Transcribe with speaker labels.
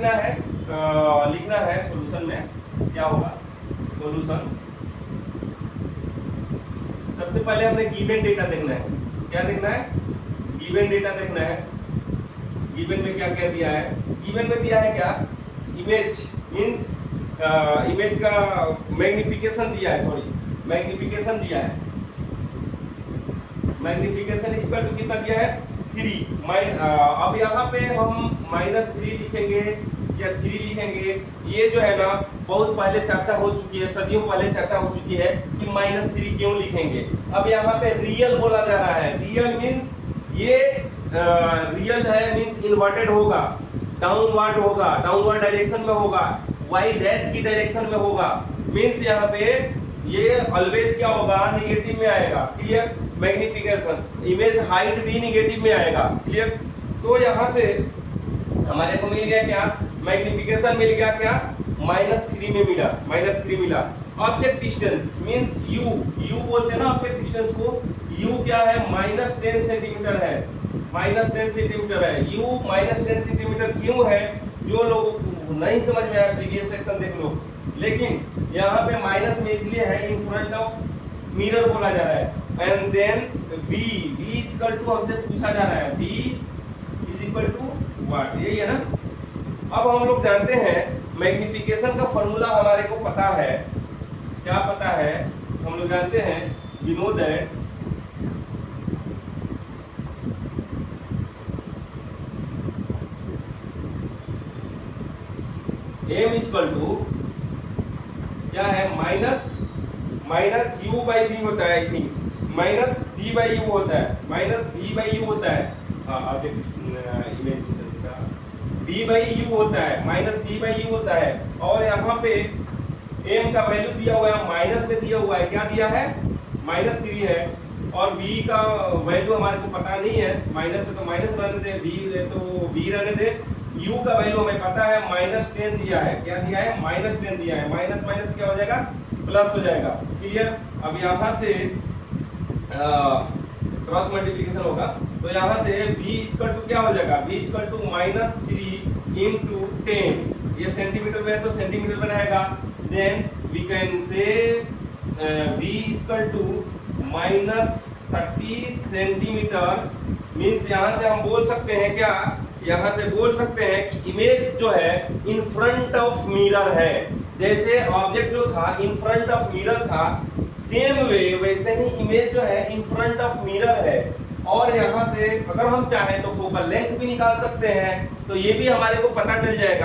Speaker 1: लिखना है सॉल्यूशन में क्या होगा सॉल्यूशन। सबसे पहले हमने गिवन डेटा देखना है। क्या देखना है? गिवन डेटा देखना है। गिवन में क्या क्या दिया है? गिवन में दिया है क्या? इमेज मींस इमेज का मैग्निफिकेशन दिया है, सॉरी मैग्निफिकेशन दिया है। मैग्निफिकेशन इक्वल टू कितना दिया है? 3। अब यहाँ पे हम -3 लिखेंगे या 3 लिखेंगे, ये जो है ना बहुत पहले चर्चा हो चुकी है, सदियों पहले चर्चा हो चुकी है कि -3 क्यों लिखेंगे। अब यहाँ पे रियल बोला जा रहा है। रियल मींस ये रियल है मींस इन्वर्टेड होगा, डाउनवर्ड होगा, डाउनवर्ड डायरेक्शन में होगा, y डैश की डायरेक्शन में होगा। मींस यहाँ पे ये ऑलवेज क्या होगा? नेगेटिव में आएगा। क्लियर? मैग्निफिकेशन इमेज हाइट भी नेगेटिव में आएगा। क्लियर? तो यहाँ से हमारे को मिल गया क्या? मैग्निफिकेशन मिल गया क्या? -3 में मिला, -3 मिला। ऑब्जेक्ट डिस्टेंस मींस u बोलते हैं ना ऑब्जेक्ट डिस्टेंस को। u क्या है? -10 सेंटीमीटर है, -10 सेंटीमीटर है। u -10 सेंटीमीटर क्यों है? जो लोग नहीं समझ में आया प्रीवियस सेक्शन देख लो। लेकिन यहाँ पे माइनस में इसलिए है इन फ्रंट ऑफ मिरर बोला जा रहा है। And then v equal to हमसे पूछा जा रहा है v is equal to what, यही है ना। अब हम लोग जानते हैं मैग्निफिकेशन का फॉर्मूला हमारे को पता है। क्या पता है? हम लोग जानते हैं we know that m equal to क्या है? माइनस u बाई v होता है। I think minus v by u होता है, माइनस v बाई u होता है। इमेज का v बाई u होता है, माइनस v बाई u होता है। और यहाँ पे m का वैल्यू दिया हुआ है, माइनस में दिया हुआ है। क्या दिया है? -3 है। और v का वैल्यू हमारे को पता नहीं है, माइनस है तो माइनस रहने दे, v है तो v रहने दे। u का वैल्यू हमें पता है -10 दिया है। क्या दिया है? -10 दिया है। माइनस माइनस क्या हो जाएगा? प्लस हो जाएगा। क्लियर? अब यहाँ से क्रॉस मल्टीप्लिकेशन होगा तो यहाँ से v इक्वल टू क्या हो जाएगा? v equal to -3 into 10। ये सेंटीमीटर में है तो सेंटीमीटर में रहेगा। Then we can say v equal to -30 centimetre. Means यहाँ से हम बोल सकते हैं क्या? यहाँ से बोल सकते हैं कि इमेज जो है इन फ्रंट ऑफ मिरर है। जैसे ऑब्जेक्ट जो था इन फ्रंट ऑफ मिरर था, सेम वे वैसे ही इमेज जो है इन फ्रंट ऑफ मिरर है। और यहाँ से अगर हम चाहें तो फोकल लेंथ भी निकाल सकते हैं, तो ये भी हमारे को पता चल जाएगा।